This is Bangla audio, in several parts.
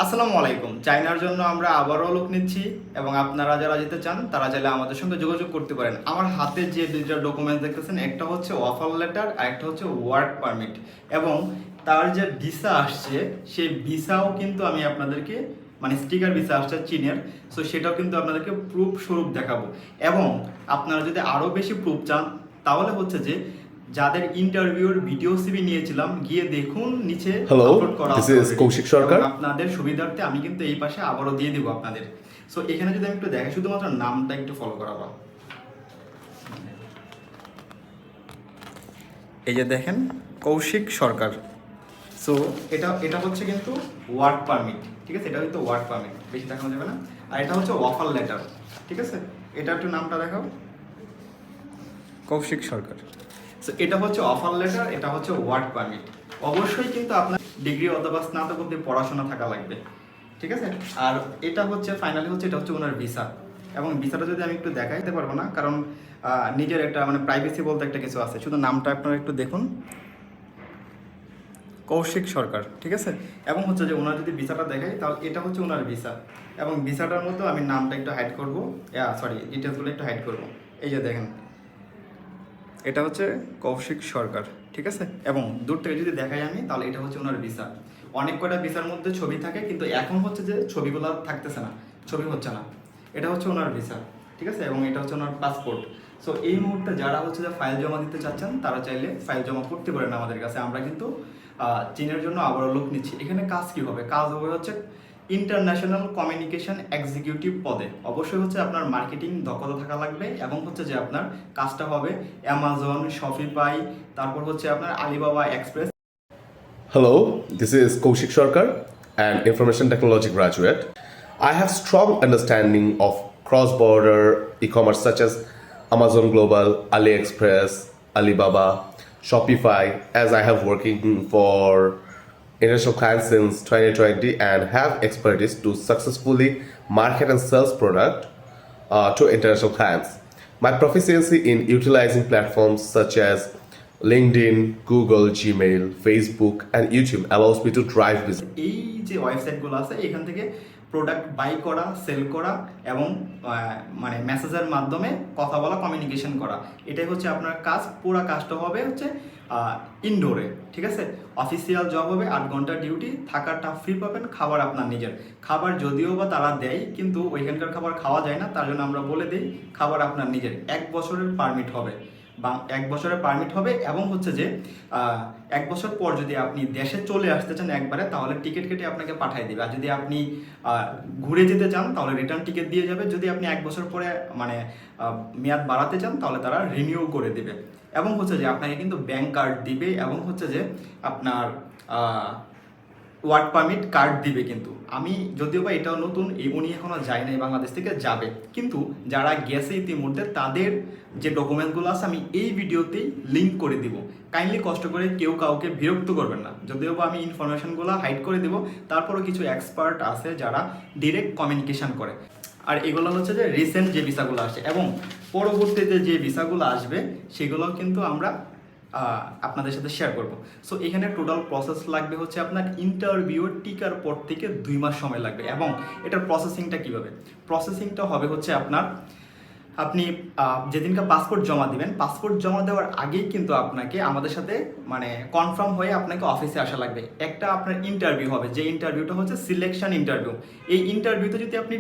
আসসালামু আলাইকুম। চায়নার জন্য আমরা আবারও লোক নিচ্ছি এবং আপনারা যারা যেতে চান তারা চাইলে আমাদের সঙ্গে যোগাযোগ করতে পারেন। আমার হাতে যে দুইটা ডকুমেন্ট দেখতেছেন, একটা হচ্ছে অফার লেটার আর একটা হচ্ছে ওয়ার্ক পারমিট, এবং তার যে ভিসা আসছে সেই ভিসাও কিন্তু আমি আপনাদেরকে মানে স্টিকার ভিসা আসছে চীনের, সো সেটাও কিন্তু আপনাদেরকে প্রুফ স্বরূপ দেখাবো। এবং আপনারা যদি আরও বেশি প্রুফ চান তাহলে হচ্ছে যে যাদের ইন্টারভিউর ভিডিও সিভি নিয়েছিলাম গিয়ে দেখুন, নিচে আপলোড Hello, করা this আছে is অলরেডি। Kaushik এবং Sarkar. আপনাদের সুবিধার্থে আমি কিন্তু এই পাশে আবারও দিয়ে দিব আপনাদের। সো এখানে যদি আমি একটু দেখাই, শুধুমাত্র নামটা একটু ফলো করাবো। এই যে দেখেন, কৌশিক সরকার। সো এটা এটা হচ্ছে কিন্তু ওয়ার্ক পারমিট, ঠিক আছে? এটা কিন্তু ওয়ার্ক পারমিট, বেশি দেখানো যাবে না। আর এটা হচ্ছে অফার লেটার, ঠিক আছে? এটা একটু নামটা দেখাও, কৌশিক সরকার। সো এটা হচ্ছে অফার লেটার, এটা হচ্ছে ওয়ার্ক পারমিট। অবশ্যই কিন্তু আপনার ডিগ্রি অথবা স্নাতক অবধি পড়াশোনা থাকা লাগবে, ঠিক আছে? আর এটা হচ্ছে ফাইনালি হচ্ছে এটা হচ্ছে ওনার ভিসা। এবং ভিসাটা যদি আমি একটু দেখাইতে পারবো না, কারণ নিজের একটা মানে প্রাইভেসি বলতে একটা কিছু আছে। শুধু নামটা আপনারা একটু দেখুন, কৌশিক সরকার, ঠিক আছে? এবং হচ্ছে যে ওনার যদি ভিসাটা দেখাই তাহলে এটা হচ্ছে ওনার ভিসা। এবং ভিসাটার মতো আমি নামটা একটু হাইড করবো, সরি ডিটেলসগুলো একটু হাইড করবো। এই যে দেখেন, এটা হচ্ছে কৌশিক সরকার, ঠিক আছে? এবং দূর থেকে যদি দেখাই আমি তাহলে এটা হচ্ছে ওনার ভিসা। অনেক কয়টা ভিসার মধ্যে ছবি থাকে, কিন্তু এখন হচ্ছে যে ছবিগুলো থাকতেছে না, ছবি হচ্ছে না। এটা হচ্ছে ওনার ভিসা, ঠিক আছে? এবং এটা হচ্ছে ওনার পাসপোর্ট। সো এই মুহূর্তে যারা হচ্ছে যে ফাইল জমা দিতে চাচ্ছেন তারা চাইলে ফাইল জমা করতে পারেন আমাদের কাছে। আমরা কিন্তু চীনের জন্য আবারও লোক নিচ্ছি। এখানে কাজ কি হবে? কাজ হবে হচ্ছে ইন্টারন্যাশনাল কমিউনিকেশন এক্সিকিউটিভ পদে। অবশ্যই হচ্ছে আপনার মার্কেটিং দক্ষতা থাকা লাগবে, এবং হচ্ছে যে আপনার কাজটা হবে অ্যামাজন, শপিফাই, তারপর হচ্ছে আপনার Alibaba express. Hello, this is Kaushik Sarkar, an information technology graduate. I have strong understanding of cross-border e-commerce such as Amazon Global, AliExpress, Alibaba, Shopify, as I have working for international clients since 2020 and have expertise to successfully market and sell product to international clients. My proficiency in utilizing platforms such as LinkedIn, Google, Gmail, Facebook, and YouTube allows me to drive business. এই যে ওয়েবসাইটগুলো আছে এখান থেকে প্রোডাক্ট বাই করা, সেল করা, এবং মানে মেসেজের মাধ্যমে কথা বলা, কমিউনিকেশন করা, এটাই হচ্ছে আপনার কাজ। পুরো কাজটা হবে হচ্ছে ইনডোরে, ঠিক আছে? অফিসিয়াল জব হবে, 8 ঘন্টা ডিউটি, থাকাটা ফ্রি পাবেন, খাবার আপনার নিজের। খাবার যদিও বা তারা দেয়, কিন্তু ওইখানকার খাবার খাওয়া যায় না, তার জন্য আমরা বলে দিই খাবার আপনার নিজের। 1 বছরের পারমিট হবে, বা 1 বছরের পারমিট হবে। এবং হচ্ছে যে 1 বছর পর যদি আপনি দেশে চলে আসতে চান একবারে, তাহলে টিকিট কেটে আপনাকে পাঠিয়ে দিবে। আর যদি আপনি ঘুরে যেতে চান তাহলে রিটার্ন টিকিট দিয়ে যাবে। যদি আপনি 1 বছর পরে মানে মেয়াদ বাড়াতে চান তাহলে তারা রিনিউ করে দেবে। এবং হচ্ছে যে আপনাকে কিন্তু ব্যাংক কার্ড দিবে, এবং হচ্ছে যে আপনার ওয়ার্ক পারমিট কার্ড দিবে। কিন্তু আমি যদিও বা এটাও নতুন, উনি এখনও যায় নাই, বাংলাদেশ থেকে যাবে। কিন্তু যারা গেছে ইতিমধ্যে তাদের যে ডকুমেন্টগুলো আছে আমি এই ভিডিওতেই লিঙ্ক করে দিব। কাইন্ডলি কষ্ট করে কেউ কাউকে বিরক্ত করবেন না। যদিও বা আমি ইনফরমেশনগুলো হাইড করে দেবো, তারপরও কিছু এক্সপার্ট আছে যারা ডিরেক্ট কমিউনিকেশন করে। আর এগুলো হচ্ছে যে রিসেন্ট যে ভিসাগুলো আসছে, এবং পরবর্তীতে যে ভিসাগুলো আসবে সেগুলো কিন্তু আমরা আপনাদের সাথে শেয়ার করব। সো এখানে টোটাল প্রসেস লাগবে হচ্ছে আপনার ইন্টারভিউ টিকার পর থেকে 2 মাস সময় লাগবে। এবং এটার প্রসেসিংটা কীভাবে? প্রসেসিংটা হবে হচ্ছে আপনি যেদিনকে পাসপোর্ট জমা দিবেন, পাসপোর্ট জমা দেওয়ার আগেই কিন্তু আপনাকে আমাদের সাথে মানে কনফার্ম হয়ে আপনাকে অফিসে আসা লাগবে। একটা আপনার ইন্টারভিউ হবে, যে ইন্টারভিউটা হচ্ছে সিলেকশন ইন্টারভিউ। এই ইন্টারভিউতে যদি আপনি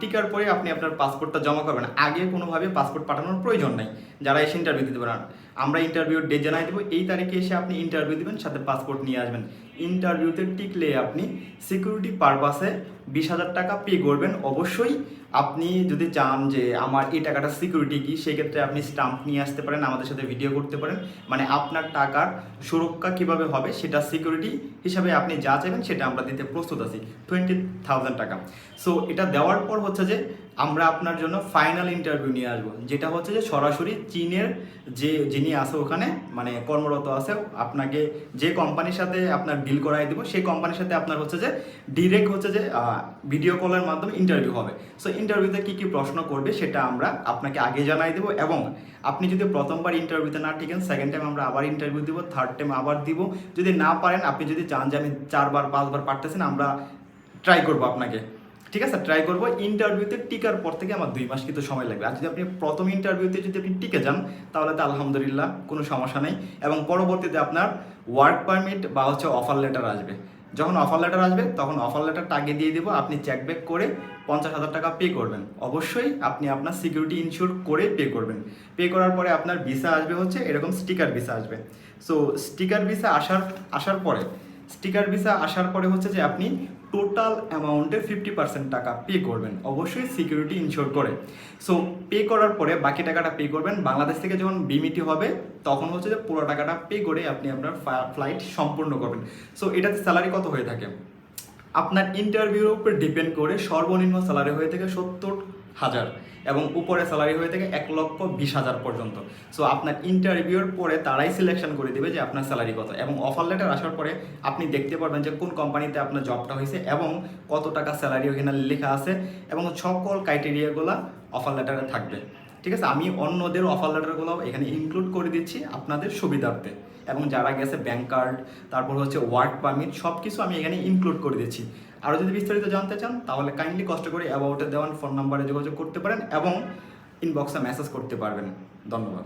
টিকার পরে আপনি আপনার পাসপোর্টটা জমা করবেন। আগে কোনোভাবে পাসপোর্ট পাঠানোর প্রয়োজন নাই যারা এসে ইন্টারভিউ দিতে পারেন। আমরা ইন্টারভিউর ডেট জানাই দেবো, এই তারিখে এসে আপনি ইন্টারভিউ দিবেন, সাথে পাসপোর্ট নিয়ে আসবেন। ইন্টারভিউতে টিকলে আপনি সিকিউরিটি পারপাসে 20,000 টাকা পে করবেন। অবশ্যই আপনি যদি চান যে আমার এই টাকাটা সিকিউরিটি কি, সেক্ষেত্রে আপনি স্টাম্প নিয়ে আসতে পারেন, আমাদের সাথে ভিডিও করতে পারেন। মানে আপনার টাকার সুরক্ষা কিভাবে হবে সেটা সিকিউরিটি হিসাবে আপনি যা চাইবেন সেটা আমরা দিতে প্রস্তুত আছি, 20,000 টাকা। সো এটা দেওয়ার পর হচ্ছে যে আমরা আপনার জন্য ফাইনাল ইন্টারভিউ নিয়ে আসবো, যেটা হচ্ছে যে সরাসরি চীনের যিনি আছে ওখানে মানে কর্মরত আছে, আপনাকে যে কোম্পানির সাথে আপনার ডিল করাই দেবো সেই কোম্পানির সাথে আপনার হচ্ছে যে ডিরেক্ট হচ্ছে যে ভিডিও কলের মাধ্যমে ইন্টারভিউ হবে। সো ইন্টারভিউতে কী কী প্রশ্ন করবে সেটা আমরা আপনাকে আগে জানাই দেবো। এবং আপনি যদি প্রথমবার ইন্টারভিউতে না টিকেন, সেকেন্ড টাইম আমরা আবার ইন্টারভিউ দিব, থার্ড টাইম আবার দিব। যদি না পারেন, আপনি যদি চান যে আমি 4 বার 5 বার পারতেছেন, আমরা ট্রাই করবো আপনাকে, ঠিক আছে, ট্রাই করবো। ইন্টারভিউতে টিকার পর থেকে আমার 2 মাস কিন্তু সময় লাগবে। আর যদি আপনি প্রথম ইন্টারভিউতে যদি আপনি টিকে যান তাহলে তো আলহামদুলিল্লাহ কোনো সমস্যা নেই, এবং পরবর্তীতে আপনার ওয়ার্ক পারমিট বা হচ্ছে অফার লেটার আসবে। যখন অফার লেটার আসবে তখন অফার লেটারটা আগে দিয়ে দেবো, আপনি চেক ব্যাক করে 50,000 টাকা পে করবেন। অবশ্যই আপনি আপনার সিকিউরিটি ইনশিওর করে পে করবেন। পে করার পরে আপনার ভিসা আসবে হচ্ছে এরকম স্টিকার ভিসা আসবে। সো স্টিকার ভিসা আসার পরে হচ্ছে যে আপনি টোটাল অ্যামাউন্টের 50% টাকা পে করবেন, অবশ্যই সিকিউরিটি ইনশিওর করে। সো পে করার পরে বাকি টাকাটা পে করবেন। বাংলাদেশ থেকে যখন বিমিটি হবে তখন হচ্ছে যে পুরো টাকাটা পে করে আপনি আপনার ফ্লাইট সম্পূর্ণ করবেন। সো এটাতে স্যালারি কত হয়ে থাকে আপনার ইন্টারভিউর উপর ডিপেন্ড করে সর্বনিম্ন স্যালারি হয়ে থাকে 70,000 এবং উপরে স্যালারি হয়ে থাকে 1,20,000 পর্যন্ত। সো আপনার ইন্টারভিউর পরে তারাই সিলেকশন করে দেবে যে আপনার স্যালারি কত, এবং অফার লেটার আসার পরে আপনি দেখতে পারবেন যে কোন কোম্পানিতে আপনার জবটা হয়েছে এবং কত টাকা স্যালারি ওখানে লেখা আছে, এবং সকল ক্রাইটেরিয়াগুলো অফার লেটারে থাকবে। ঠিক আছে, আমি অন্যদের অফার লেটারগুলো এখানে ইনক্লুড করে দিচ্ছি আপনাদের সুবিধার্থে, এবং যারা গেছে ব্যাংক কার্ড, তারপর হচ্ছে ওয়ার্ক পারমিট, সব কিছু আমি এখানে ইনক্লুড করে দিচ্ছি। আরও যদি বিস্তারিত জানতে চান তাহলে কাইন্ডলি কষ্ট করে অ্যাবাউটে দেওয়ান ফোন নাম্বারে যোগাযোগ করতে পারেন এবং ইনবক্সে মেসেজ করতে পারবেন। ধন্যবাদ।